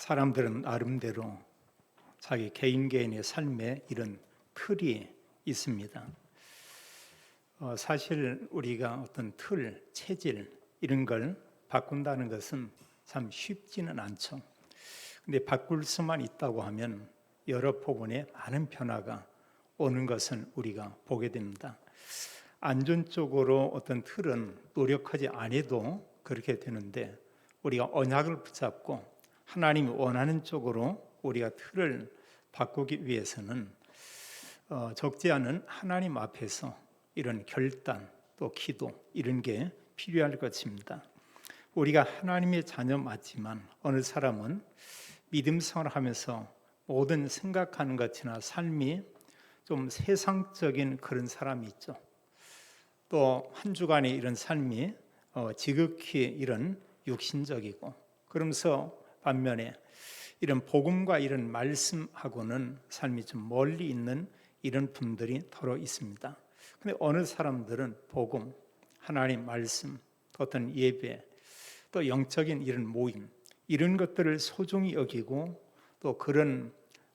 사람들은 나름대로 자기 개인의 삶에 이런 틀이 있습니다. 사실 우리가 어떤 틀, 체질 이런 걸 바꾼다는 것은 참 쉽지는 않죠. 근데 바꿀 수만 있다고 하면 여러 부분에 많은 변화가 오는 것을 우리가 보게 됩니다. 안전적으로 어떤 틀은 노력하지 않아도 그렇게 되는데, 우리가 언약을 붙잡고 하나님이 원하는 쪽으로 우리가 틀을 바꾸기 위해서는 적지 않은 하나님 앞에서 이런 결단 또 기도 이런 게 필요할 것입니다. 우리가 하나님의 자녀 맞지만 어느 사람은 믿음 생활하면서 모든 생각하는 것이나 삶이 좀 세상적인 그런 사람이 있죠. 또 한 주간의 이런 삶이 지극히 이런 육신적이고, 그러면서 반면에 이런 복음과 이런 말씀하고는 삶이 좀 멀리 있는 이런 분들이 더러 있습니다. 근데 어느 사람들은 복음, 하나님 말씀, 또 어떤 예배, 또 영적인 이런 모임 이런 것들을 소중히 여기고 또 그런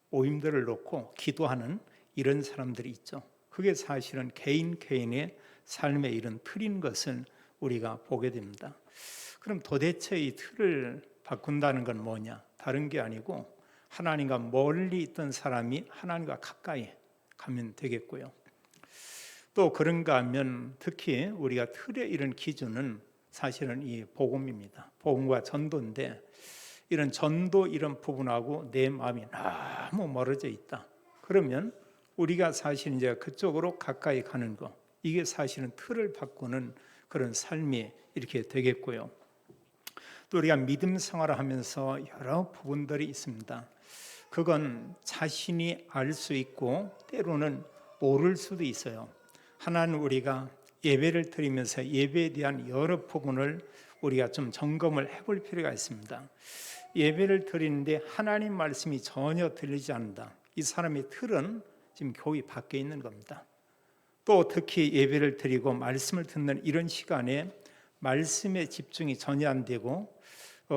모임들을 놓고 기도하는 이런 사람들이 있죠. 그게 사실은 개인의 삶의 이런 틀인 것을 우리가 보게 됩니다. 그럼 도대체 이 틀을 바꾼다는 건 뭐냐? 다른 게 아니고 하나님과 멀리 있던 사람이 하나님과 가까이 가면 되겠고요. 또 그런가 하면 특히 우리가 틀의 이런 기준은 사실은 이 복음입니다. 복음과 전도인데, 이런 전도 이런 부분하고 내 마음이 너무 멀어져 있다. 그러면 우리가 사실 이제 그쪽으로 가까이 가는 거, 이게 사실은 틀을 바꾸는 그런 삶이 이렇게 되겠고요. 또 우리가 믿음 생활을 하면서 여러 부분들이 있습니다. 그건 자신이 알 수 있고 때로는 모를 수도 있어요. 하나는 우리가 예배를 드리면서 예배에 대한 여러 부분을 우리가 좀 점검을 해볼 필요가 있습니다. 예배를 드리는데 하나님 말씀이 전혀 들리지 않는다. 이 사람의 틀은 지금 교회 밖에 있는 겁니다. 또 특히 예배를 드리고 말씀을 듣는 이런 시간에 말씀에 집중이 전혀 안 되고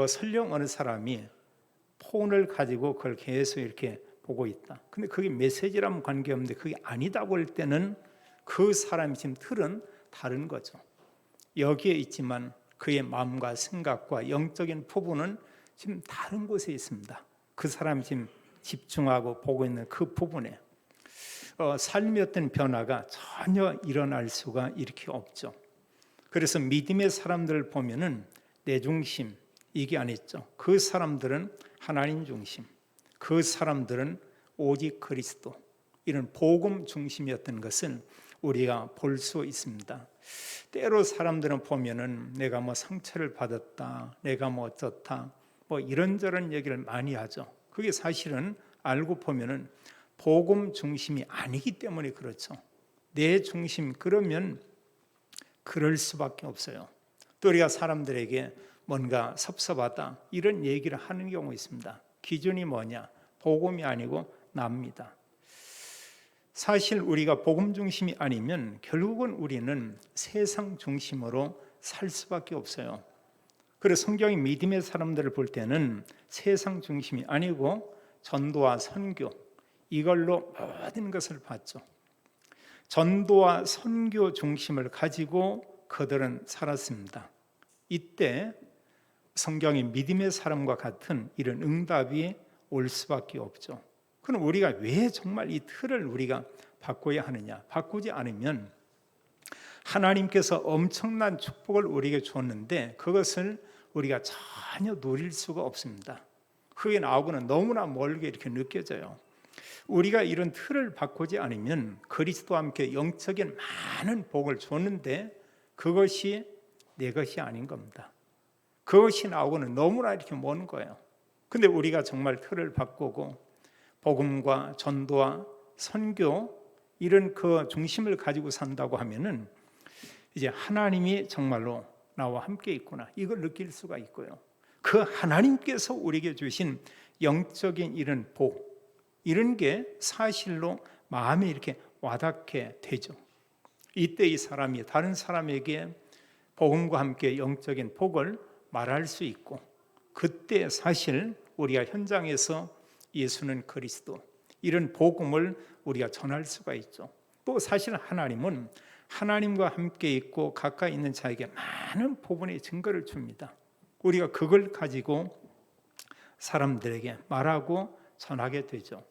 설령 어느 사람이 폰을 가지고 그걸 계속 이렇게 보고 있다. 근데 그게 메시지라면 관계없는데 그게 아니다고 할 때는 그 사람이 지금 틀은 다른 거죠. 여기에 있지만 그의 마음과 생각과 영적인 부분은 지금 다른 곳에 있습니다. 그 사람이 지금 집중하고 보고 있는 그 부분에 삶의 어떤 변화가 전혀 일어날 수가 이렇게 없죠. 그래서 믿음의 사람들을 보면은 내 중심 이게 아니죠. 그 사람들은 하나님 중심, 그 사람들은 오직 그리스도, 이런 복음 중심이었던 것은 우리가 볼 수 있습니다. 때로 사람들은 보면은 내가 뭐 상처를 받았다, 내가 뭐 어쩌다, 뭐 이런저런 얘기를 많이 하죠. 그게 사실은 알고 보면은 복음 중심이 아니기 때문에 그렇죠. 내 중심, 그러면 그럴 수밖에 없어요. 또 우리가 사람들에게 뭔가 섭섭하다 이런 얘기를 하는 경우 있습니다. 기준이 뭐냐? 복음이 아니고 납니다. 사실 우리가 복음 중심이 아니면 결국은 우리는 세상 중심으로 살 수밖에 없어요. 그래서 성경이 믿음의 사람들을 볼 때는 세상 중심이 아니고 전도와 선교 이걸로 모든 것을 봤죠. 전도와 선교 중심을 가지고 그들은 살았습니다. 이때 성경이 믿음의 사람과 같은 이런 응답이 올 수밖에 없죠. 그럼 우리가 왜 정말 이 틀을 우리가 바꿔야 하느냐? 바꾸지 않으면 하나님께서 엄청난 축복을 우리에게 줬는데 그것을 우리가 전혀 누릴 수가 없습니다. 그게 나하고는 너무나 멀게 이렇게 느껴져요. 우리가 이런 틀을 바꾸지 않으면 그리스도와 함께 영적인 많은 복을 줬는데 그것이 내 것이 아닌 겁니다. 그것이 나하고는 너무나 이렇게 먼 거예요. 근데 우리가 정말 틀을 바꾸고 복음과 전도와 선교 이런 그 중심을 가지고 산다고 하면은 이제 하나님이 정말로 나와 함께 있구나 이걸 느낄 수가 있고요. 그 하나님께서 우리에게 주신 영적인 이런 복 이런 게 사실로 마음에 이렇게 와닿게 되죠. 이때 이 사람이 다른 사람에게 복음과 함께 영적인 복을 말할 수 있고, 그때 사실 우리가 현장에서 예수는 그리스도 이런 복음을 우리가 전할 수가 있죠. 또 사실 하나님은 하나님과 함께 있고 가까이 있는 자에게 많은 복음의 증거를 줍니다. 우리가 그걸 가지고 사람들에게 말하고 전하게 되죠.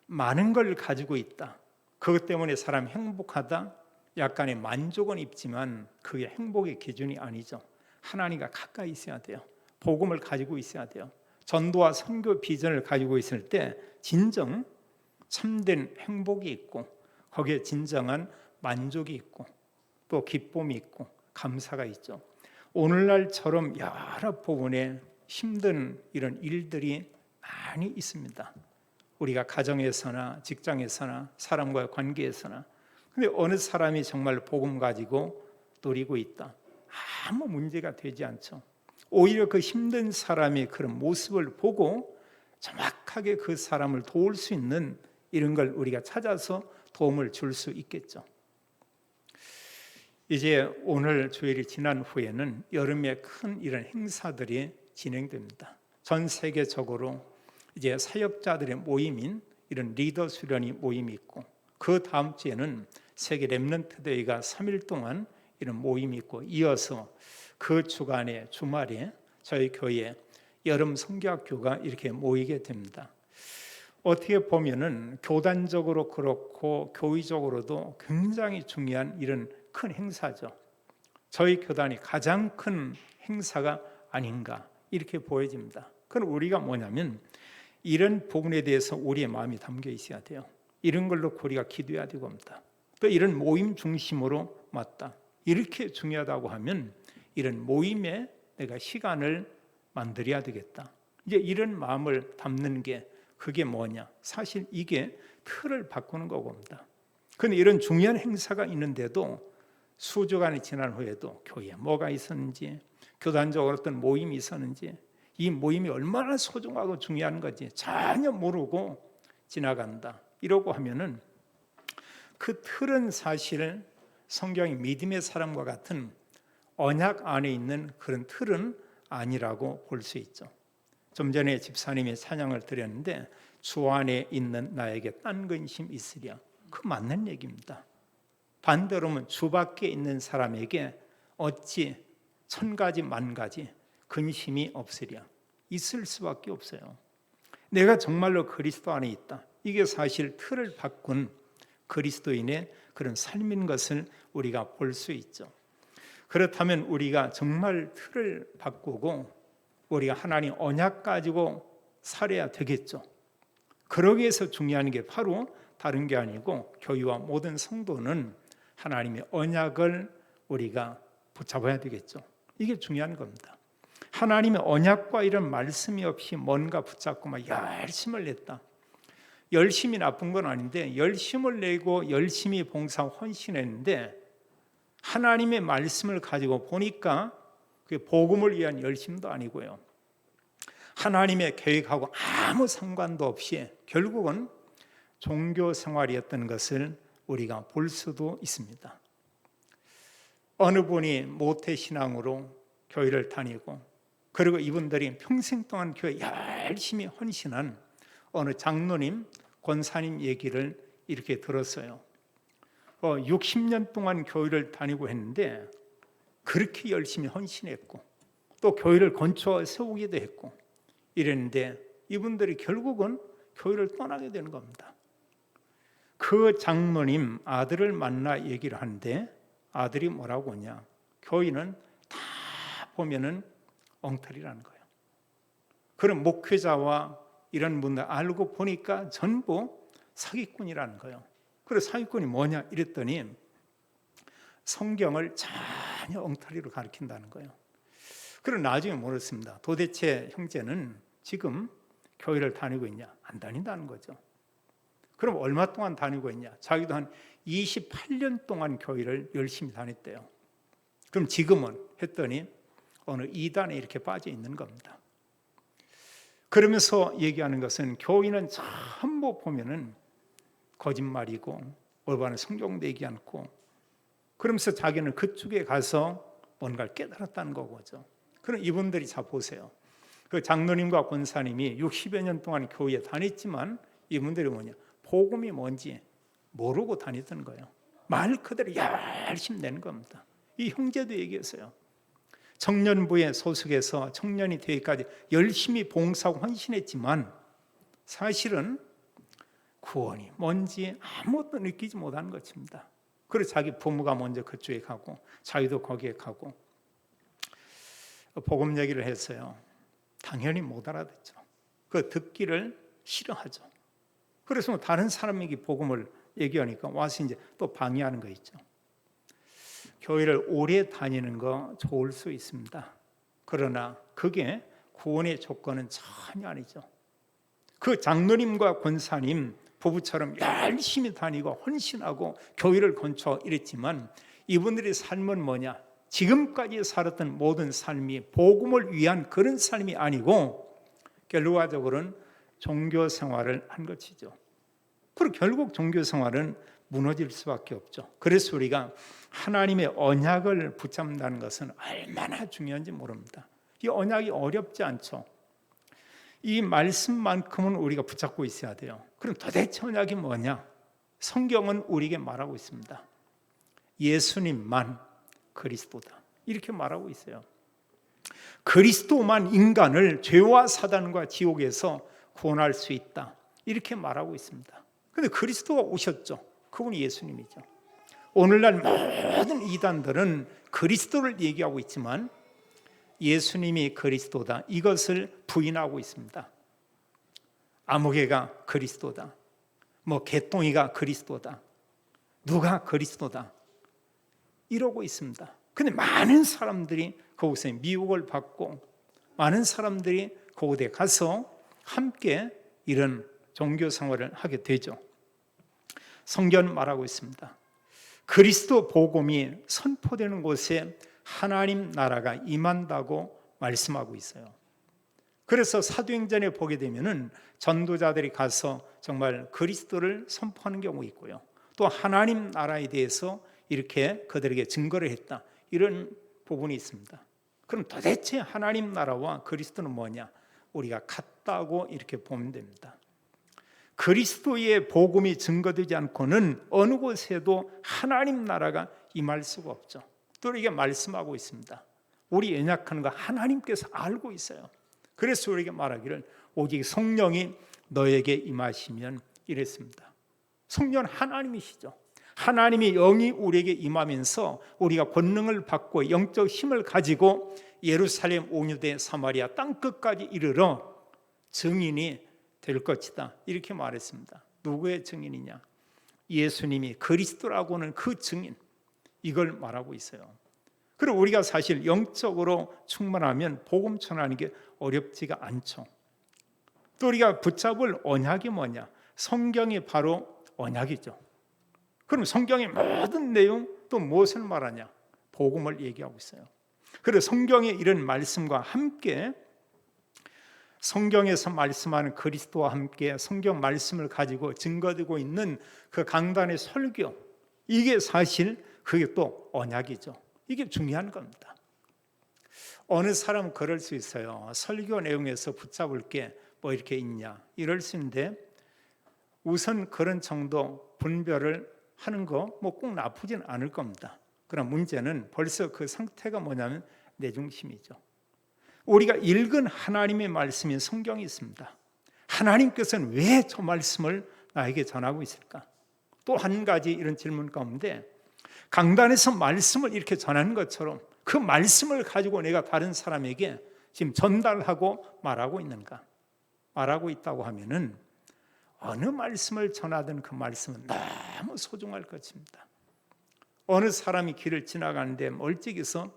많은 걸 가지고 있다. 그것 때문에 사람이 행복하다. 약간의 만족은 있지만 그게 행복의 기준이 아니죠. 하나님과 가까이 있어야 돼요. 복음을 가지고 있어야 돼요. 전도와 선교 비전을 가지고 있을 때 진정 참된 행복이 있고 거기에 진정한 만족이 있고 또 기쁨이 있고 감사가 있죠. 오늘날처럼 여러 부분에 힘든 이런 일들이 많이 있습니다. 우리가 가정에서나 직장에서나 사람과의 관계에서나. 근데 어느 사람이 정말 복음 가지고 누리고 있다. 아무 문제가 되지 않죠. 오히려 그 힘든 사람의 그런 모습을 보고 정확하게 그 사람을 도울 수 있는 이런 걸 우리가 찾아서 도움을 줄 수 있겠죠. 이제 오늘 주일이 지난 후에는 여름에 큰 이런 행사들이 진행됩니다. 전 세계적으로 이제 사역자들의 모임인 이런 리더 수련이 모임이 있고 그 다음 주에는 세계 렘넌트 데이가 3일 동안 이런 모임이 있고 이어서 그 주간에 주말에 저희 교회 여름 성교학교가 이렇게 모이게 됩니다. 어떻게 보면은 교단적으로 그렇고 교회적으로도 굉장히 중요한 이런 큰 행사죠. 저희 교단이 가장 큰 행사가 아닌가 이렇게 보여집니다. 그럼 우리가 뭐냐면 이런 부분에 대해서 우리의 마음이 담겨 있어야 돼요. 이런 걸로 우리가 기도해야 되고 합니다. 또 이런 모임 중심으로 맞다. 이렇게 중요하다고 하면 이런 모임에 내가 시간을 만들어야 되겠다. 이제 이런 마음을 담는 게 그게 뭐냐? 사실 이게 틀을 바꾸는 거고 합니다. 그런데 이런 중요한 행사가 있는데도 수주간이 지난 후에도 교회에 뭐가 있었는지 교단적으로 어떤 모임이 있었는지 이 모임이 얼마나 소중하고 중요한 건지 전혀 모르고 지나간다. 이러고 하면은 그 틀은 사실 성경의 믿음의 사람과 같은 언약 안에 있는 그런 틀은 아니라고 볼 수 있죠. 좀 전에 집사님이 찬양을 드렸는데 주 안에 있는 나에게 딴 근심 있으랴. 그 맞는 얘기입니다. 반대로는 주 밖에 있는 사람에게 어찌 천 가지 만 가지 근심이 없으랴. 있을 수밖에 없어요. 내가 정말로 그리스도 안에 있다. 이게 사실 틀을 바꾼 그리스도인의 그런 삶인 것을 우리가 볼 수 있죠. 그렇다면 우리가 정말 틀을 바꾸고 우리가 하나님 언약 가지고 살아야 되겠죠. 그러기 위해서 중요한 게 바로 다른 게 아니고 교회와 모든 성도는 하나님의 언약을 우리가 붙잡아야 되겠죠. 이게 중요한 겁니다. 하나님의 언약과 이런 말씀이 없이 뭔가 붙잡고 막 열심을 냈다. 열심이 나쁜 건 아닌데 열심을 내고 열심히 봉사 헌신했는데 하나님의 말씀을 가지고 보니까 그게 복음을 위한 열심도 아니고요. 하나님의 계획하고 아무 상관도 없이 결국은 종교 생활이었던 것을 우리가 볼 수도 있습니다. 어느 분이 모태신앙으로 교회를 다니고 그리고 이분들이 평생 동안 교회 열심히 헌신한 어느 장로님, 권사님 얘기를 이렇게 들었어요. 60년 동안 교회를 다니고 했는데 그렇게 열심히 헌신했고 또 교회를 건축하고 세우기도 했고 이랬는데 이분들이 결국은 교회를 떠나게 되는 겁니다. 그 장로님 아들을 만나 얘기를 하는데 아들이 뭐라고 하냐? 교회는 다 보면은 엉터리라는 거예요. 그런 목회자와 이런 분들 알고 보니까 전부 사기꾼이라는 거예요. 그래서 사기꾼이 뭐냐 이랬더니 성경을 전혀 엉터리로 가르친다는 거예요. 그리고 나중에 물었습니다. 도대체 형제는 지금 교회를 다니고 있냐? 안 다닌다는 거죠. 그럼 얼마 동안 다니고 있냐? 자기도 한 28년 동안 교회를 열심히 다녔대요. 그럼 지금은 했더니 어느 이단에 이렇게 빠져 있는 겁니다. 그러면서 얘기하는 것은 교회는 전부 보면은 거짓말이고 올바른 성경도 얘기 않고 그러면서 자기는 그쪽에 가서 뭔가를 깨달았다는 거죠. 그럼 이분들이 자 보세요. 그 장로님과 권사님이 60여 년 동안 교회에 다녔지만 이분들이 뭐냐? 복음이 뭔지 모르고 다녔던 거예요. 말 그대로 열심히 낸 겁니다. 이 형제도 얘기했어요. 청년부에 소속해서 청년이 되기까지 열심히 봉사하고 헌신했지만 사실은 구원이 뭔지 아무것도 느끼지 못한 것입니다. 그래서 자기 부모가 먼저 그쪽에 가고 자기도 거기에 가고 복음 얘기를 했어요. 당연히 못 알아듣죠. 그 듣기를 싫어하죠. 그래서 다른 사람에게 복음을 얘기하니까 와서 이제 또 방해하는 거 있죠. 교회를 오래 다니는 거 좋을 수 있습니다. 그러나 그게 구원의 조건은 전혀 아니죠. 그 장로님과 권사님 부부처럼 열심히 다니고 헌신하고 교회를 건축하고 이랬지만 이분들의 삶은 뭐냐? 지금까지 살았던 모든 삶이 복음을 위한 그런 삶이 아니고 결과적으로는 종교 생활을 한 것이죠. 그리고 결국 종교 생활은 무너질 수밖에 없죠. 그래서 우리가 하나님의 언약을 붙잡는다는 것은 얼마나 중요한지 모릅니다. 이 언약이 어렵지 않죠. 이 말씀만큼은 우리가 붙잡고 있어야 돼요. 그럼 도대체 언약이 뭐냐? 성경은 우리에게 말하고 있습니다. 예수님만 그리스도다. 이렇게 말하고 있어요. 그리스도만 인간을 죄와 사단과 지옥에서 구원할 수 있다. 이렇게 말하고 있습니다. 그런데 그리스도가 오셨죠. 그분이 예수님이죠. 오늘날 모든 이단들은 그리스도를 얘기하고 있지만 예수님이 그리스도다. 이것을 부인하고 있습니다. 아무개가 그리스도다. 개똥이가 그리스도다. 누가 그리스도다. 이러고 있습니다. 근데 많은 사람들이 거기서 미혹을 받고 많은 사람들이 그곳에 가서 함께 이런 종교 생활을 하게 되죠. 성경은 말하고 있습니다. 그리스도 복음이 선포되는 곳에 하나님 나라가 임한다고 말씀하고 있어요. 그래서 사도행전에 보게 되면은 전도자들이 가서 정말 그리스도를 선포하는 경우가 있고요. 또 하나님 나라에 대해서 이렇게 그들에게 증거를 했다. 이런 부분이 있습니다. 그럼 도대체 하나님 나라와 그리스도는 뭐냐? 우리가 같다고 이렇게 보면 됩니다. 그리스도의 복음이 증거되지 않고는 어느 곳에도 하나님 나라가 임할 수가 없죠. 또 이게 말씀하고 있습니다. 우리 연약한 거 하나님께서 알고 있어요. 그래서 우리에게 말하기를 오직 성령이 너에게 임하시면 이랬습니다. 성령은 하나님이시죠. 하나님이 영이 우리에게 임하면서 우리가 권능을 받고 영적 힘을 가지고 예루살렘, 온유대, 사마리아 땅끝까지 이르러 증인이 될 것이다. 이렇게 말했습니다. 누구의 증인이냐? 예수님이 그리스도라고는 그 증인. 이걸 말하고 있어요. 그리고 우리가 사실 영적으로 충만하면 복음 전하는 게 어렵지가 않죠. 또 우리가 붙잡을 언약이 뭐냐? 성경이 바로 언약이죠. 그럼 성경의 모든 내용 또 무엇을 말하냐? 복음을 얘기하고 있어요. 그래서 성경의 이런 말씀과 함께 성경에서 말씀하는 그리스도와 함께 성경 말씀을 가지고 증거되고 있는 그 강단의 설교, 이게 사실 그게 또 언약이죠. 이게 중요한 겁니다. 어느 사람은 그럴 수 있어요. 설교 내용에서 붙잡을 게 뭐 이렇게 있냐 이럴 수 있는데 우선 그런 정도 분별을 하는 거 뭐 꼭 나쁘진 않을 겁니다. 그러나 문제는 벌써 그 상태가 뭐냐면 내 중심이죠. 우리가 읽은 하나님의 말씀인 성경이 있습니다. 하나님께서는 왜 저 말씀을 나에게 전하고 있을까? 또 한 가지 이런 질문 가운데 강단에서 말씀을 이렇게 전하는 것처럼 그 말씀을 가지고 내가 다른 사람에게 지금 전달하고 말하고 있는가? 말하고 있다고 하면은 어느 말씀을 전하든 그 말씀은 너무 소중할 것입니다. 어느 사람이 길을 지나가는데 멀찍이서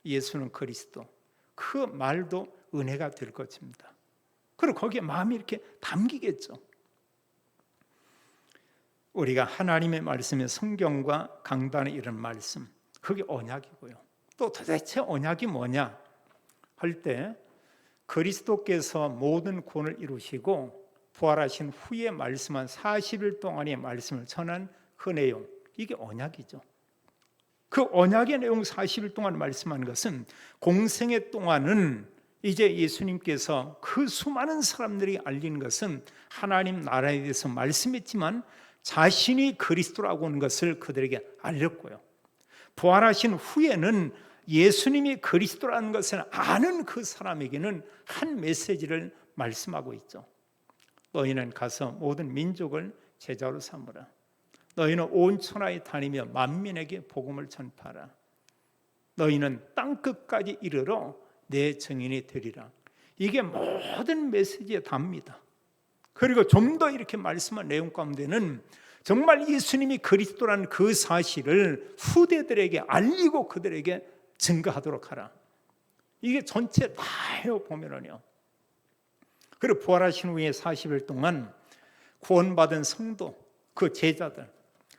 예수는 그리스도, 그 말도 은혜가 될 것입니다. 그리고 거기에 마음이 이렇게 담기겠죠. 우리가 하나님의 말씀의 성경과 강단의 이런 말씀, 그게 언약이고요. 또 도대체 언약이 뭐냐 할 때 그리스도께서 모든 구원을 이루시고 부활하신 후에 말씀한 40일 동안의 말씀을 전한 그 내용, 이게 언약이죠. 그 언약의 내용 40일 동안 말씀한 것은 공생애 동안은 이제 예수님께서 그 수많은 사람들이 알린 것은 하나님 나라에 대해서 말씀했지만 자신이 그리스도라고 하는 것을 그들에게 알렸고요. 부활하신 후에는 예수님이 그리스도라는 것을 아는 그 사람에게는 한 메시지를 말씀하고 있죠. 너희는 가서 모든 민족을 제자로 삼으라. 너희는 온 천하에 다니며 만민에게 복음을 전파하라. 너희는 땅끝까지 이르러 내 증인이 되리라. 이게 모든 메시지에 답니다. 그리고 좀 더 이렇게 말씀한 내용 가운데는 정말 예수님이 그리스도라는 그 사실을 후대들에게 알리고 그들에게 증거하도록 하라. 이게 전체 다요 보면은요. 그리고 부활하신 후에 40일 동안 구원받은 성도, 그 제자들,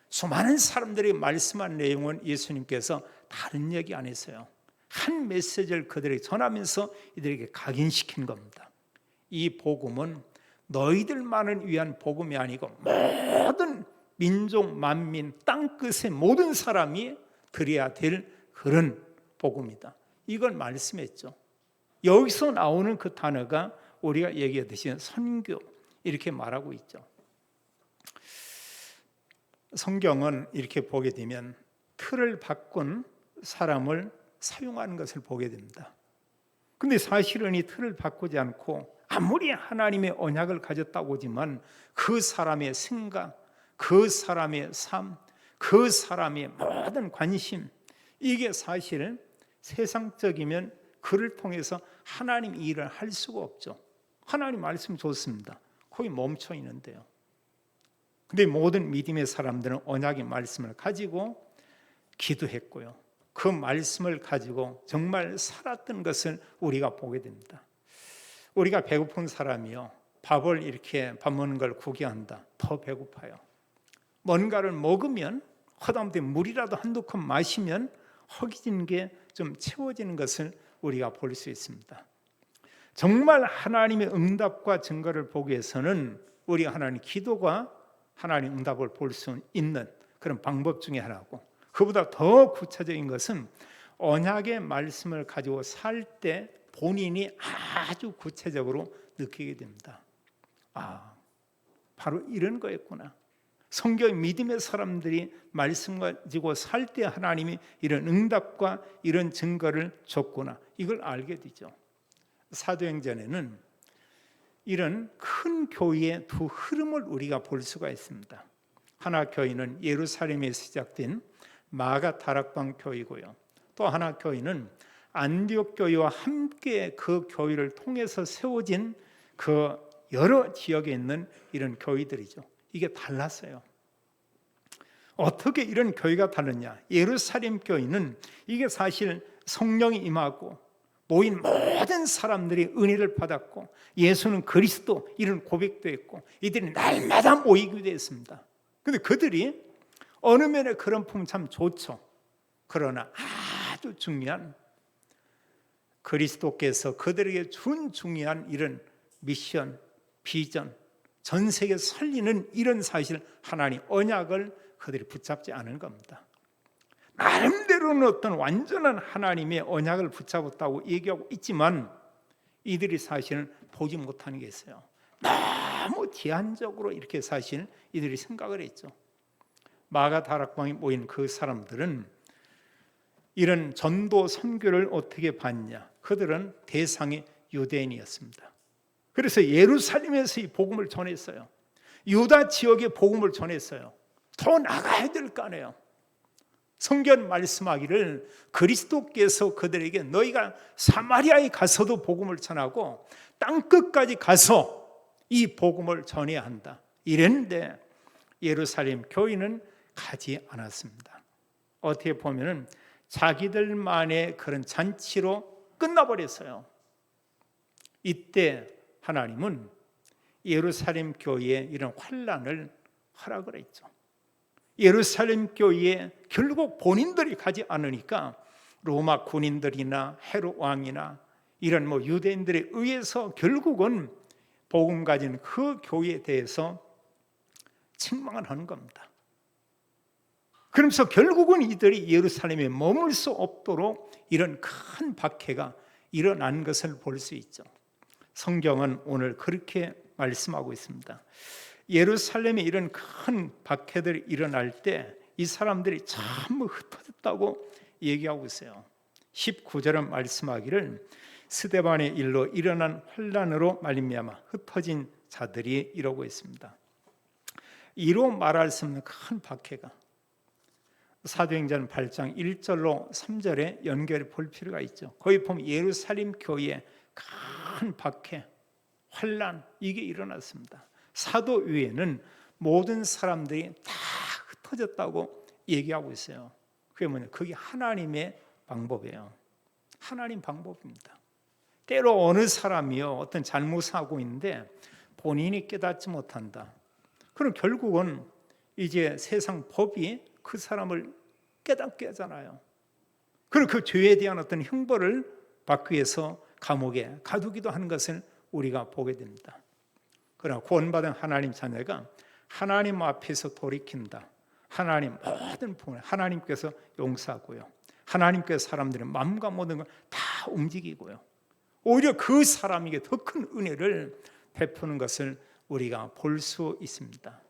수많은 사람들이 말씀한 내용은 예수님께서 다른 얘기 안 했어요. 한 메시지를 그들에게 전하면서 이들에게 각인시킨 겁니다. 이 복음은 너희들만을 위한 복음이 아니고 모든 민족, 만민, 땅끝의 모든 사람이 들어야 될 그런 복음이다. 이걸 말씀했죠. 여기서 나오는 그 단어가 우리가 얘기하듯이 선교 이렇게 말하고 있죠. 성경은 이렇게 보게 되면 틀을 바꾼 사람을 사용하는 것을 보게 됩니다. 근데 사실은 이 틀을 바꾸지 않고 아무리 하나님의 언약을 가졌다고 하지만 그 사람의 생각, 그 사람의 삶, 그 사람의 모든 관심, 이게 사실 세상적이면 그를 통해서 하나님 일을 할 수가 없죠. 하나님 말씀 좋습니다. 거기 멈춰 있는데요. 근데 모든 믿음의 사람들은 언약의 말씀을 가지고 기도했고요. 그 말씀을 가지고 정말 살았던 것을 우리가 보게 됩니다. 우리가 배고픈 사람이요, 밥을 이렇게 밥 먹는 걸 구경한다. 더 배고파요. 뭔가를 먹으면 허다못해 물이라도 한두 컵 마시면 허기진 게 좀 채워지는 것을 우리가 볼 수 있습니다. 정말 하나님의 응답과 증거를 보기 위해서는 우리가 하나님 기도가 하나님 응답을 볼 수 있는 그런 방법 중에 하나고, 그보다 더 구체적인 것은 언약의 말씀을 가지고 살 때 본인이 아주 구체적으로 느끼게 됩니다. 아, 바로 이런 거였구나. 성경 믿음의 사람들이 말씀 가지고 살 때 하나님이 이런 응답과 이런 증거를 줬구나. 이걸 알게 되죠. 사도행전에는 이런 큰 교회의 두 흐름을 우리가 볼 수가 있습니다. 하나 교회는 예루살렘에 시작된 마가 다락방 교회고요. 또 하나 교회는 안디옥 교회와 함께 그 교회를 통해서 세워진 그 여러 지역에 있는 이런 교회들이죠. 이게 달랐어요. 어떻게 이런 교회가 다르냐? 예루살렘 교회는 이게 사실 성령이 임하고 모인 모든 사람들이 은혜를 받았고 예수는 그리스도 이런 고백도 했고 이들이 날마다 모이기도 했습니다. 그런데 그들이 어느 면에 그런 품 참 좋죠. 그러나 아주 중요한 그리스도께서 그들에게 준 중요한 이런 미션, 비전, 전 세계 살리는 이런 사실, 하나님 언약을 그들이 붙잡지 않은 겁니다. 나름대로는 어떤 완전한 하나님의 언약을 붙잡았다고 얘기하고 있지만 이들이 사실은 보지 못하는 게 있어요. 너무 제한적으로 이렇게 사실 이들이 생각을 했죠. 마가 다락방에 모인 그 사람들은 이런 전도 선교를 어떻게 봤냐? 그들은 대상이 유대인이었습니다. 그래서 예루살렘에서 이 복음을 전했어요. 유다 지역의 복음을 전했어요. 더 나가야 될 거 아니에요. 성경 말씀하기를 그리스도께서 그들에게 너희가 사마리아에 가서도 복음을 전하고 땅끝까지 가서 이 복음을 전해야 한다. 이랬는데 예루살렘 교회는 가지 않았습니다. 어떻게 보면은 자기들만의 그런 잔치로 끝나버렸어요. 이때 하나님은 예루살렘 교회에 이런 환난을 허락을 했죠. 예루살렘 교회에 결국 본인들이 가지 않으니까 로마 군인들이나 헤롯 왕이나 이런 유대인들에 의해서 결국은 복음 가진 그 교회에 대해서 책망을 하는 겁니다. 그러면서 결국은 이들이 예루살렘에 머물 수 없도록 이런 큰 박해가 일어난 것을 볼 수 있죠. 성경은 오늘 그렇게 말씀하고 있습니다. 예루살렘에 이런 큰 박해들이 일어날 때 이 사람들이 전부 흩어졌다고 얘기하고 있어요. 19절은 말씀하기를 스데반의 일로 일어난 환난으로 말미암아 흩어진 자들이 이러고 있습니다. 이로 말할 수 없는 큰 박해가 사도행전 8장 1절로 3절에 연결해 볼 필요가 있죠. 거기 보면 예루살렘 교회에 큰 박해, 환난 이게 일어났습니다. 사도 위에는 모든 사람들이 다 흩어졌다고 얘기하고 있어요. 그게 뭐냐? 그게 하나님의 방법이에요. 하나님 방법입니다. 때로 어느 사람이요 어떤 잘못을 하고 있는데 본인이 깨닫지 못한다. 그럼 결국은 이제 세상 법이 그 사람을 깨닫게 하잖아요. 그리고 그 죄에 대한 어떤 형벌을 받기 위해서 감옥에 가두기도 하는 것을 우리가 보게 됩니다. 그러나 구원받은 하나님 자녀가 하나님 앞에서 돌이킨다. 하나님 모든 부분을 하나님께서 용서하고요. 하나님께서 사람들의 마음과 모든 걸 다 움직이고요. 오히려 그 사람에게 더 큰 은혜를 베푸는 것을 우리가 볼 수 있습니다.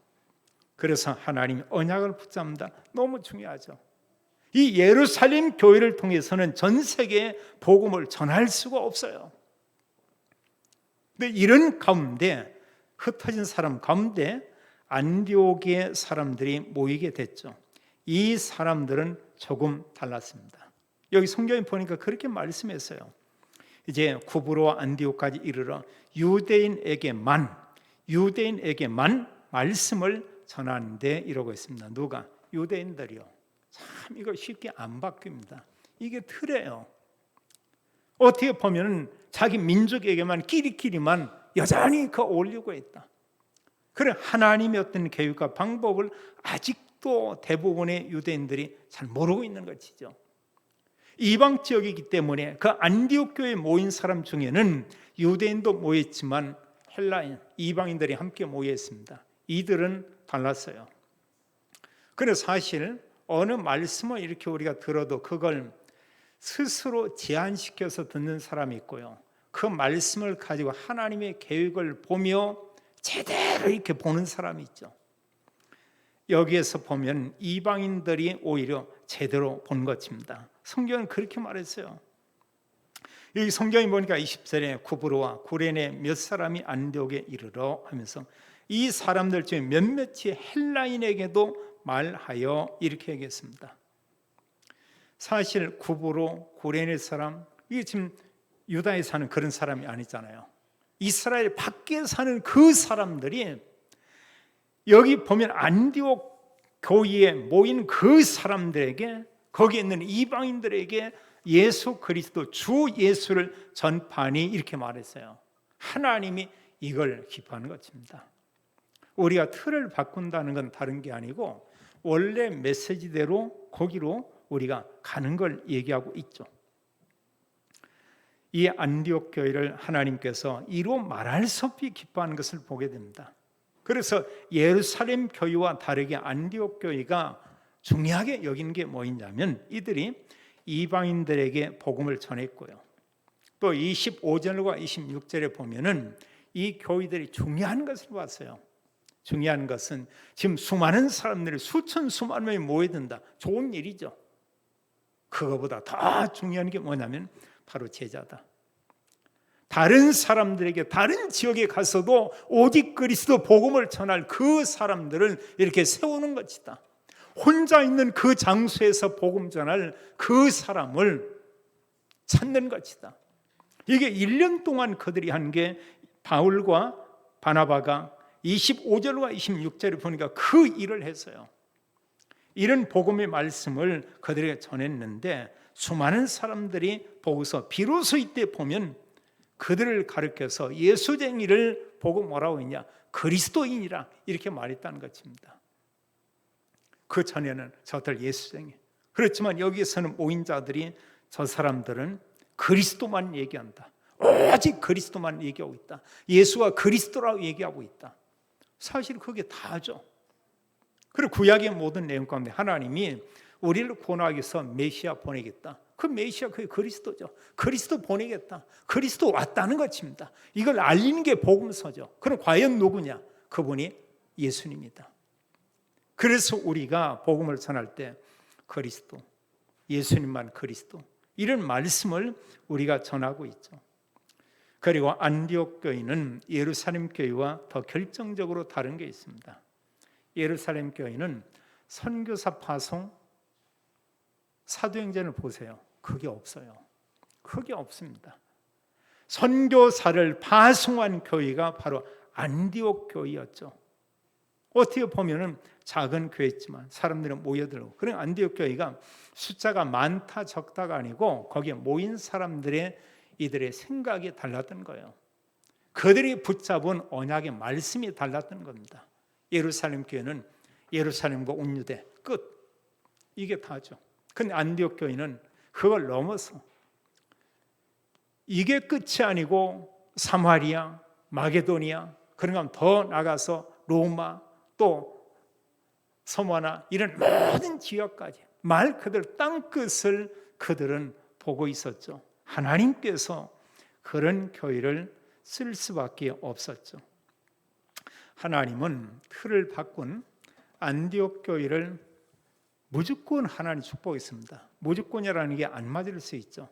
그래서 하나님의 언약을 붙잡는다. 너무 중요하죠. 이 예루살렘 교회를 통해서는 전 세계에 복음을 전할 수가 없어요. 근데 이런 가운데 흩어진 사람 가운데 안디옥의 사람들이 모이게 됐죠. 이 사람들은 조금 달랐습니다. 여기 성경에 보니까 그렇게 말씀했어요. 이제 구브로와 안디옥까지 이르러 유대인에게만 말씀을 전하는데 이러고 있습니다. 누가? 유대인들이요. 참 이거 쉽게 안 바뀝니다. 이게 틀이에요. 어떻게 보면 자기 민족에게만 끼리끼리만 여전히 그 올리고 있다. 그래 하나님의 어떤 계획과 방법을 아직도 대부분의 유대인들이 잘 모르고 있는 것이죠. 이방 지역이기 때문에 그 안디옥 교회에 모인 사람 중에는 유대인도 모였지만 헬라인, 이방인들이 함께 모여 있습니다. 이들은 달랐어요. 그래서 사실 어느 말씀을 이렇게 우리가 들어도 그걸 스스로 제한시켜서 듣는 사람이 있고요. 그 말씀을 가지고 하나님의 계획을 보며 제대로 이렇게 보는 사람이 있죠. 여기에서 보면 이방인들이 오히려 제대로 본 것입니다. 성경은 그렇게 말했어요. 이 성경에 보니까 20절에 구브로와 구레네 몇 사람이 안디옥에 이르러 하면서 이 사람들 중에 몇몇이 헬라인에게도 말하여 이렇게 얘기했습니다. 사실 구브로 구레네 사람 이게 지금 유다에 사는 그런 사람이 아니잖아요. 이스라엘 밖에 사는 그 사람들이 여기 보면 안디옥 교회에 모인 그 사람들에게 거기에 있는 이방인들에게 예수 그리스도 주 예수를 전파하니 이렇게 말했어요. 하나님이 이걸 기뻐하는 것입니다. 우리가 틀을 바꾼다는 건 다른 게 아니고 원래 메시지대로 거기로 우리가 가는 걸 얘기하고 있죠. 이 안디옥 교회를 하나님께서 이로 말할 수 없이 기뻐하는 것을 보게 됩니다. 그래서 예루살렘 교회와 다르게 안디옥 교회가 중요하게 여기는 게 뭐였냐면 이들이 이방인들에게 복음을 전했고요. 또 25절과 26절에 보면은 이 교회들이 중요한 것을 봤어요. 중요한 것은 지금 수많은 사람들이 수만 명이 모여든다. 좋은 일이죠. 그거보다 더 중요한 게 뭐냐면 바로 제자다. 다른 사람들에게 다른 지역에 가서도 오직 그리스도 복음을 전할 그 사람들을 이렇게 세우는 것이다. 혼자 있는 그 장소에서 복음 전할 그 사람을 찾는 것이다. 이게 1년 동안 그들이 한 게 바울과 바나바가 25절과 26절을 보니까 그 일을 했어요. 이런 복음의 말씀을 그들에게 전했는데 수많은 사람들이 보고서 비로소 이때 보면 그들을 가르쳐서 예수쟁이를 보고 뭐라고 했냐? 그리스도인이라 이렇게 말했다는 것입니다. 그 전에는 저들 예수쟁이. 그렇지만 여기에서는 모인 자들이 저 사람들은 그리스도만 얘기한다. 오직 그리스도만 얘기하고 있다. 예수가 그리스도라고 얘기하고 있다. 사실 그게 다죠. 그리고 구약의 모든 내용 가운데 하나님이 우리를 구원하기 위해서 메시아 보내겠다. 그 메시아, 그 그리스도죠. 그리스도 보내겠다. 그리스도 왔다는 것입니다. 이걸 알리는 게 복음서죠. 그럼 과연 누구냐? 그분이 예수님이다. 그래서 우리가 복음을 전할 때 그리스도, 예수님만 그리스도, 이런 말씀을 우리가 전하고 있죠. 그리고 안디옥 교회는 예루살렘 교회와 더 결정적으로 다른 게 있습니다. 예루살렘 교회는 선교사 파송, 사도행전을 보세요. 그게 없어요. 그게 없습니다. 선교사를 파송한 교회가 바로 안디옥 교회였죠. 어떻게 보면은 작은 교회였지만 사람들은 모여들고, 그런 안디옥 교회가 숫자가 많다 적다가 아니고 거기에 모인 사람들의 이들의 생각이 달랐던 거예요. 그들이 붙잡은 언약의 말씀이 달랐던 겁니다. 예루살렘 교회는 예루살렘과 온유대 끝, 이게 다죠. 근데 안디옥 교회는 그걸 넘어서 이게 끝이 아니고 사마리아, 마게도니아, 그런가 더 나가서 로마, 또 서머나, 이런 모든 지역까지 말 그대로 땅끝을 그들은 보고 있었죠. 하나님께서 그런 교회를 쓸 수밖에 없었죠. 하나님은 틀을 바꾼 안디옥 교회를 무조건 하나님 축복했습니다. 무조건이라는 게 안 맞을 수 있죠.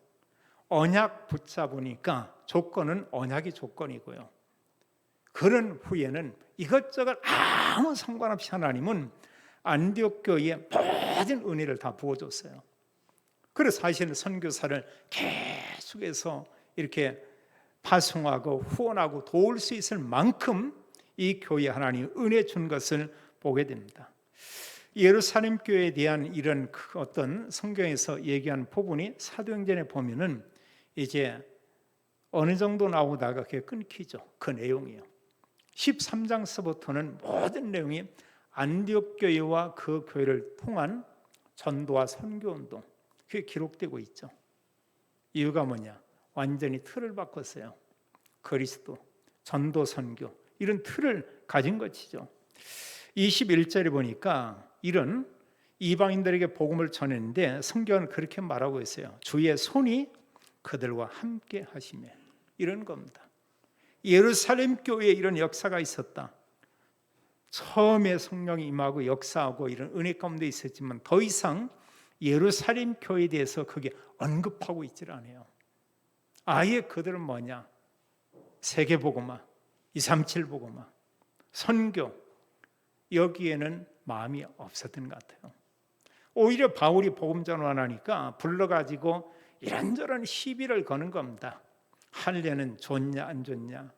언약 붙잡으니까 조건은 언약이 조건이고요. 그런 후에는 이것저것 아무 상관없이 하나님은 안디옥 교회에 모든 은혜를 다 부어줬어요. 그래서 사실은 선교사를 계속해서 이렇게 파송하고 후원하고 도울 수 있을 만큼 이 교회에 하나님 은혜 준 것을 보게 됩니다. 예루살렘 교회에 대한 이런 어떤 성경에서 얘기한 부분이 사도행전에 보면은 이제 어느 정도 나오다가 그게 끊기죠. 그 내용이요. 13장서부터는 모든 내용이 안디옥 교회와 그 교회를 통한 전도와 선교운동, 그게 기록되고 있죠. 이유가 뭐냐? 완전히 틀을 바꿨어요. 그리스도, 전도, 선교, 이런 틀을 가진 것이죠. 21절에 보니까 이런 이방인들에게 복음을 전했는데 성경은 그렇게 말하고 있어요. 주의 손이 그들과 함께 하시며, 이런 겁니다. 예루살렘 교회에 이런 역사가 있었다. 처음에 성령이 임하고 역사하고 이런 은혜 가운데 있었지만 더 이상 예루살렘 교회에 대해서 그게 언급하고 있질 않아요. 아예 그들은 뭐냐? 세계복음화, 237 복음화, 선교, 여기에는 마음이 없었던 것 같아요. 오히려 바울이 복음 전환하니까 불러가지고 이런저런 시비를 거는 겁니다. 할례는 좋냐 안 좋냐,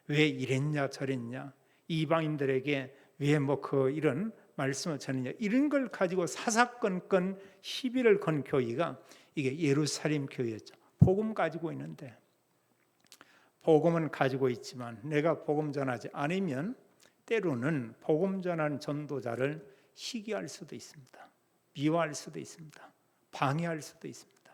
왜 이랬냐 저랬냐, 이방인들에게 왜 이런 말씀을 전했냐, 이런 걸 가지고 사사건건 시비를 건 교회가 이게 예루살렘 교회였죠. 복음 가지고 있는데, 복음은 가지고 있지만 내가 복음 전하지 않으면 때로는 복음 전하는 전도자를 시기할 수도 있습니다. 미워할 수도 있습니다. 방해할 수도 있습니다.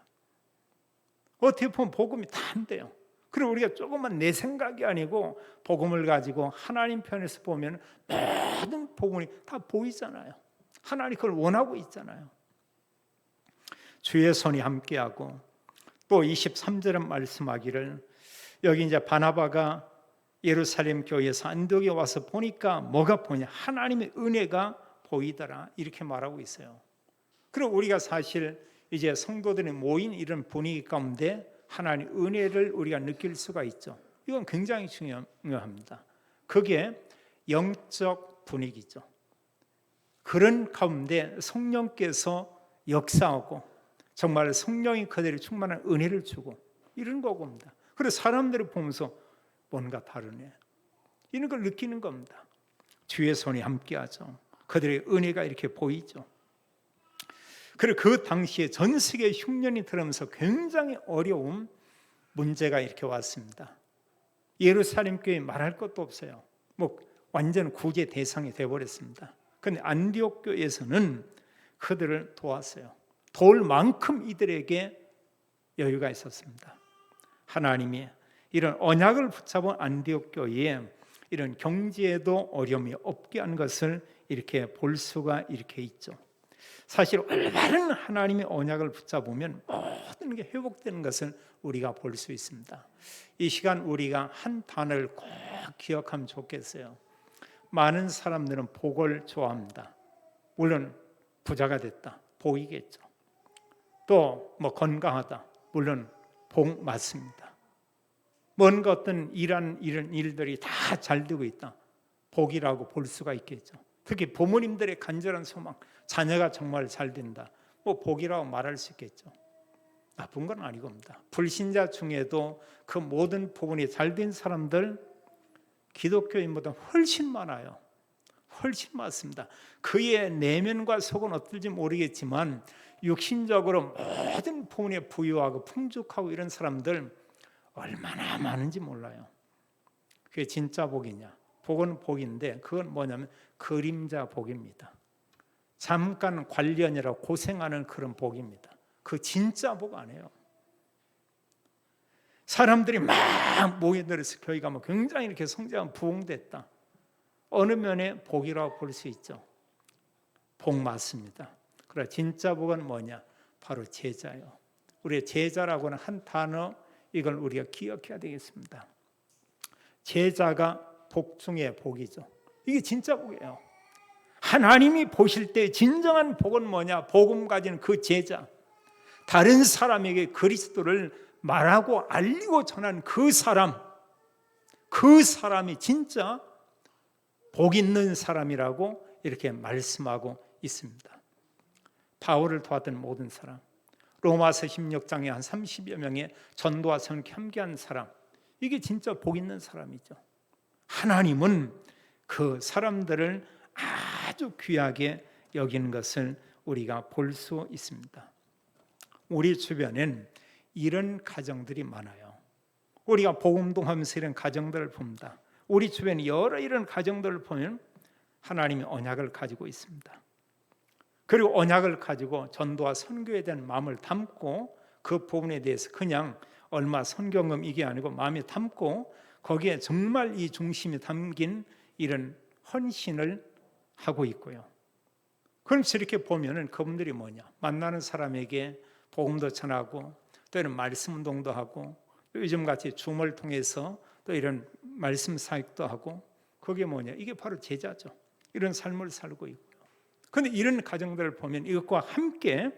어떻게 보면 복음이 다 안 돼요. 그리고 우리가 조금만 내 생각이 아니고 복음을 가지고 하나님 편에서 보면 모든 복음이 다 보이잖아요. 하나님 그걸 원하고 있잖아요. 주의 손이 함께하고, 또 23절은 말씀하기를, 여기 이제 바나바가 예루살렘 교회에서 안디옥에 와서 보니까 뭐가 보이냐? 하나님의 은혜가 보이더라, 이렇게 말하고 있어요. 그리고 우리가 사실 이제 성도들이 모인 이런 분위기 가운데 하나님의 은혜를 우리가 느낄 수가 있죠. 이건 굉장히 중요합니다. 그게 영적 분위기죠. 그런 가운데 성령께서 역사하고 정말 성령이 그들이 충만한 은혜를 주고 이런 거겁니다. 그래서 사람들이 보면서 뭔가 다르네, 이런 걸 느끼는 겁니다. 주의 손이 함께하죠. 그들의 은혜가 이렇게 보이죠. 그리고 그 당시에 전 세계 흉년이 들어오면서 굉장히 어려운 문제가 이렇게 왔습니다. 예루살렘 교회 말할 것도 없어요. 완전 구제 대상이 되어버렸습니다. 그런데 안디옥 교회에서는 그들을 도왔어요. 도울 만큼 이들에게 여유가 있었습니다. 하나님이 이런 언약을 붙잡은 안디옥 교회에 이런 경제에도 어려움이 없게 한 것을 이렇게 볼 수가 이렇게 있죠. 사실 올바른 하나님의 언약을 붙잡으면 모든 게 회복되는 것을 우리가 볼 수 있습니다. 이 시간 우리가 한 단어를 꼭 기억하면 좋겠어요. 많은 사람들은 복을 좋아합니다. 물론 부자가 됐다, 복이겠죠. 또 뭐 건강하다, 물론 복 맞습니다. 뭔가 어떤 이런 일들이 다 잘 되고 있다, 복이라고 볼 수가 있겠죠. 특히 부모님들의 간절한 소망, 자녀가 정말 잘 된다, 뭐 복이라고 말할 수 있겠죠. 나쁜 건 아니겁니다. 불신자 중에도 그 모든 부분이 잘 된 사람들 기독교인보다 훨씬 많아요. 훨씬 많습니다. 그의 내면과 속은 어떨지 모르겠지만 육신적으로 모든 부분에 부유하고 풍족하고 이런 사람들 얼마나 많은지 몰라요. 그게 진짜 복이냐? 복은 복인데 그건 뭐냐면 그림자 복입니다. 잠깐 관련이라 고생하는 그런 복입니다. 그 진짜 복 아니에요. 사람들이 막 모여들어서 교회 가면 굉장히 이렇게 성장한 부흥됐다, 어느 면에 복이라고 볼 수 있죠. 복 맞습니다. 그러나 진짜 복은 뭐냐? 바로 제자요. 우리의 제자라고는 한 단어, 이걸 우리가 기억해야 되겠습니다. 제자가 복 중에 복이죠. 이게 진짜 복이에요. 하나님이 보실 때 진정한 복은 뭐냐? 복음 가진 그 제자, 다른 사람에게 그리스도를 말하고 알리고 전하는 그 사람이 진짜 복 있는 사람이라고 이렇게 말씀하고 있습니다. 바울을 도왔던 모든 사람, 로마서 16장에 한 30여 명의 전도와 선교 함께한 사람, 이게 진짜 복 있는 사람이죠. 하나님은 그 사람들을 아주 귀하게 여기는 것을 우리가 볼 수 있습니다. 우리 주변엔 이런 가정들이 많아요. 우리가 복음동하면서 이런 가정들을 봅니다. 우리 주변에 여러 이런 가정들을 보면 하나님이 언약을 가지고 있습니다. 그리고 언약을 가지고 전도와 선교에 대한 마음을 담고 그 부분에 대해서 그냥 얼마 선경금 이게 아니고 마음에 담고 거기에 정말 이 중심이 담긴 이런 헌신을 하고 있고요. 그럼 이렇게 보면은 그분들이 뭐냐? 만나는 사람에게 복음도 전하고 또 이런 말씀 운동도 하고 요즘 같이 줌을 통해서 또 이런 말씀 사역도 하고, 그게 뭐냐? 이게 바로 제자죠. 이런 삶을 살고 있고요. 그런데 이런 가정들을 보면 이것과 함께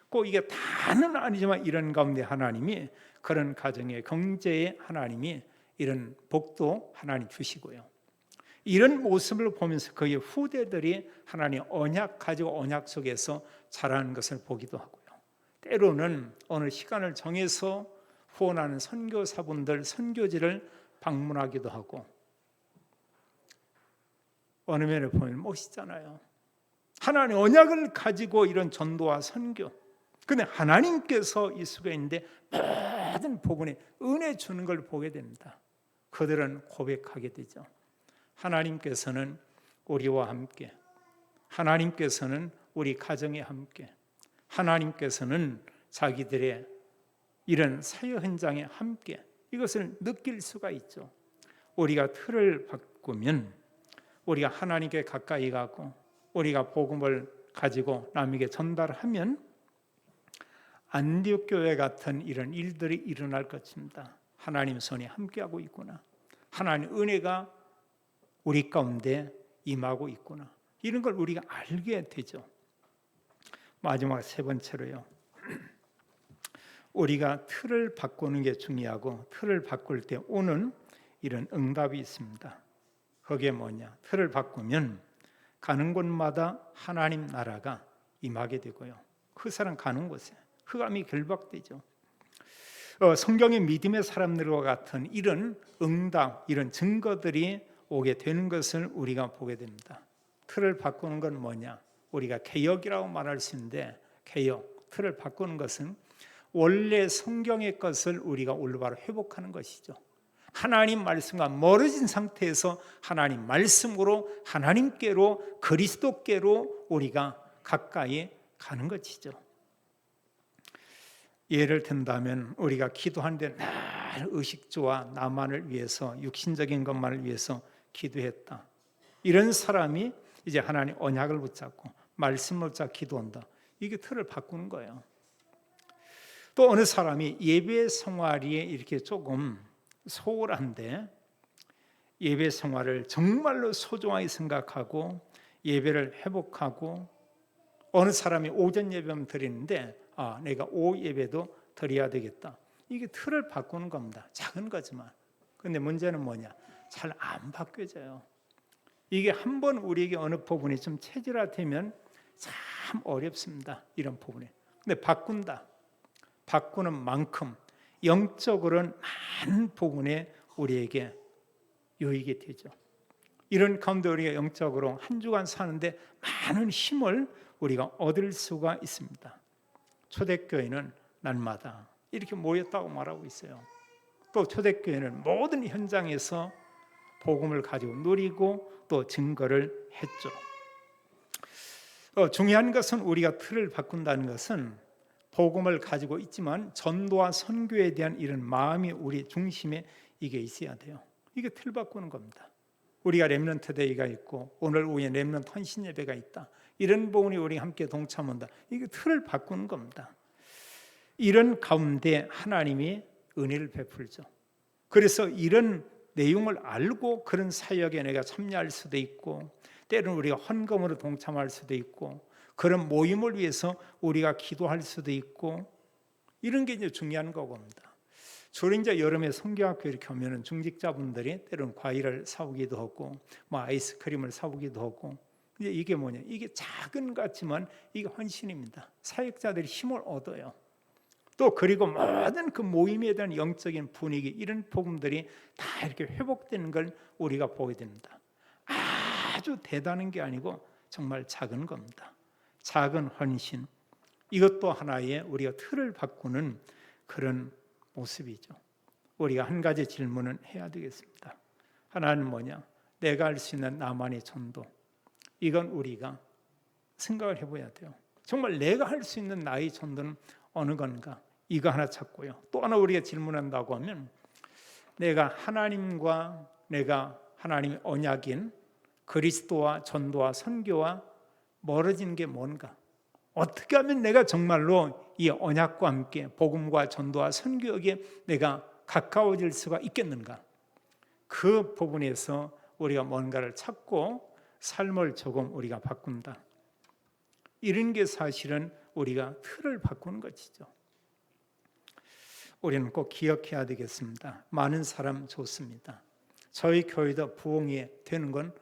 꼭 이게 다는 아니지만 이런 가운데 하나님이 그런 가정의 경제에 하나님이 이런 복도 하나님 주시고요. 이런 모습을 보면서 그의 후대들이 하나님 언약 가지고 언약 속에서 자라는 것을 보기도 하고요. 때로는 어느 시간을 정해서 후원하는 선교사분들 선교지를 방문하기도 하고, 어느 면에 보면 멋있잖아요. 하나님 언약을 가지고 이런 전도와 선교, 근데 하나님께서 이 속에 있는데 모든 부분에 은혜 주는 걸 보게 됩니다. 그들은 고백하게 되죠. 하나님께서는 우리와 함께, 하나님께서는 우리 가정에 함께, 하나님께서는 자기들의 이런 사역 현장에 함께, 이것을 느낄 수가 있죠. 우리가 틀을 바꾸면 우리가 하나님께 가까이 가고 우리가 복음을 가지고 남에게 전달하면 안디옥 교회 같은 이런 일들이 일어날 것입니다. 하나님 손이 함께하고 있구나, 하나님 은혜가 우리 가운데 임하고 있구나, 이런 걸 우리가 알게 되죠. 마지막 세 번째로요, 우리가 틀을 바꾸는 게 중요하고 틀을 바꿀 때 오는 이런 응답이 있습니다. 그게 뭐냐? 틀을 바꾸면 가는 곳마다 하나님 나라가 임하게 되고요, 그 사람 가는 곳에 흑암이 결박되죠. 성경의 믿음의 사람들과 같은 이런 응답, 이런 증거들이 오게 되는 것을 우리가 보게 됩니다. 틀을 바꾸는 건 뭐냐? 우리가 개혁이라고 말할 수 있는데, 개혁, 틀을 바꾸는 것은 원래 성경의 것을 우리가 올바로 회복하는 것이죠. 하나님 말씀과 멀어진 상태에서 하나님 말씀으로, 하나님께로, 그리스도께로 우리가 가까이 가는 것이죠. 예를 든다면 우리가 기도하는데 늘 의식주와 나만을 위해서, 육신적인 것만을 위해서 기도했다, 이런 사람이 이제 하나님 언약을 붙잡고 말씀을 붙잡고 기도한다, 이게 틀을 바꾸는 거예요. 또 어느 사람이 예배 생활이 이렇게 조금 소홀한데 예배 생활을 정말로 소중하게 생각하고 예배를 회복하고 어느 사람이 오전 예배만 드리는데 내가 오후 예배도 드려야 되겠다. 이게 틀을 바꾸는 겁니다. 작은 거지만. 근데 문제는 뭐냐? 잘 안 바뀌어져요. 이게 한번 우리에게 어느 부분이 좀 체질화되면 참 어렵습니다. 이런 부분이. 근데 바꾸는 만큼 영적으로는 많은 부분에 우리에게 유익이 되죠. 이런 가운데 우리가 영적으로 한 주간 사는데 많은 힘을 우리가 얻을 수가 있습니다. 초대교회는 날마다 이렇게 모였다고 말하고 있어요. 또 초대교회는 모든 현장에서 복음을 가지고 누리고 또 증거를 했죠. 중요한 것은 우리가 틀을 바꾼다는 것은 복음을 가지고 있지만 전도와 선교에 대한 이런 마음이 우리 중심에 이게 있어야 돼요. 이게 틀 바꾸는 겁니다. 우리가 렘넌트 데이가 있고 오늘 오후에 렘넌트 헌신 예배가 있다. 이런 부분이 우리 함께 동참한다. 이게 틀을 바꾸는 겁니다. 이런 가운데 하나님이 은혜를 베풀죠. 그래서 이런 내용을 알고 그런 사역에 내가 참여할 수도 있고 때로는 우리가 헌금으로 동참할 수도 있고 그런 모임을 위해서 우리가 기도할 수도 있고 이런 게 이제 중요한 거겁니다. 주로 이제 여름에 성경학교 이렇게 오면은 중직자분들이 때로는 과일을 사오기도 하고 아이스크림을 사오기도 하고 이게 뭐냐? 이게 작은 것 같지만 이게 헌신입니다. 사역자들이 힘을 얻어요. 또 그리고 모든 그 모임에 대한 영적인 분위기 이런 복음들이 다 이렇게 회복되는 걸 우리가 보게 됩니다. 아주 대단한 게 아니고 정말 작은 겁니다. 작은 헌신 이것도 하나의 우리가 틀을 바꾸는 그런 모습이죠. 우리가 한 가지 질문은 해야 되겠습니다. 하나는 뭐냐? 내가 할 수 있는 나만의 전도 이건 우리가 생각을 해봐야 돼요. 정말 내가 할 수 있는 나의 전도는 어느 건가? 이거 하나 찾고요. 또 하나 우리가 질문한다고 하면 내가 하나님의 언약인 그리스도와 전도와 선교와 멀어진 게 뭔가? 어떻게 하면 내가 정말로 이 언약과 함께 복음과 전도와 선교에 내가 가까워질 수가 있겠는가? 그 부분에서 우리가 뭔가를 찾고 삶을 조금 우리가 바꾼다. 이런 게 사실은 우리가 틀을 바꾸는 것이죠. 우리는 꼭 기억해야 되겠습니다. 많은 사람 좋습니다. 저희 교회도 부흥이 되는 건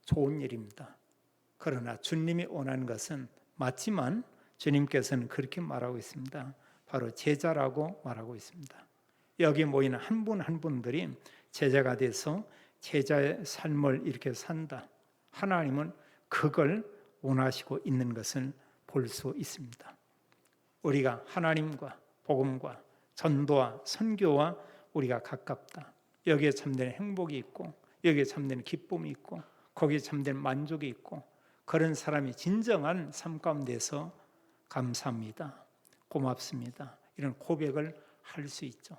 좋은 일입니다. 그러나 주님이 원하는 것은 맞지만 주님께서는 그렇게 말하고 있습니다. 바로 제자라고 말하고 있습니다. 여기 모이는 한 분 한 분들이 제자가 돼서 제자의 삶을 이렇게 산다. 하나님은 그걸 원하시고 있는 것을 볼 수 있습니다. 우리가 하나님과 복음과 전도와 선교와 우리가 가깝다. 여기에 참된 행복이 있고 여기에 참된 기쁨이 있고 거기에 참된 만족이 있고 그런 사람이 진정한 삶 가운데서 감사합니다. 고맙습니다. 이런 고백을 할 수 있죠.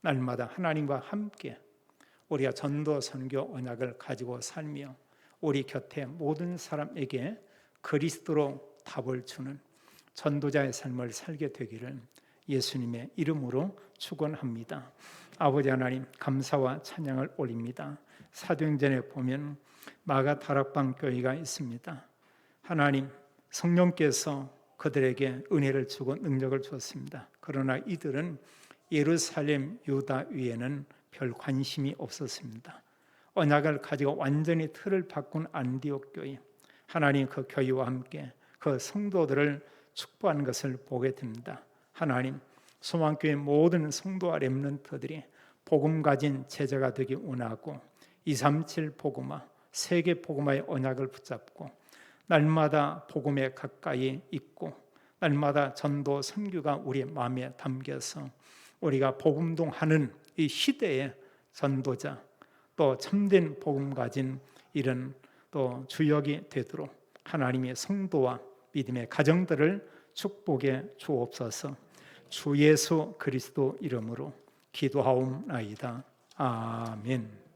날마다 하나님과 함께 우리가 전도 선교 언약을 가지고 살며 우리 곁에 모든 사람에게 그리스도로 답을 주는 전도자의 삶을 살게 되기를 예수님의 이름으로 축원합니다. 아버지 하나님 감사와 찬양을 올립니다. 사도행전에 보면 마가 다락방 교회가 있습니다. 하나님 성령께서 그들에게 은혜를 주고 능력을 주었습니다. 그러나 이들은 예루살렘 유다 위에는 별 관심이 없었습니다. 언약을 가지고 완전히 틀을 바꾼 안디옥 교회 하나님 그 교회와 함께 그 성도들을 축복하는 것을 보게 됩니다. 하나님 소망교회 모든 성도와 렘넌트들이 복음 가진 제자가 되기 원하고 237 복음화 세계 복음화의 언약을 붙잡고 날마다 복음에 가까이 있고 날마다 전도 선교가 우리의 마음에 담겨서 우리가 복음동하는 이 시대의 전도자 또 참된 복음 가진 이런 또 주역이 되도록 하나님의 성도와 믿음의 가정들을 축복해 주옵소서. 주 예수 그리스도 이름으로 기도하옵나이다. 아멘.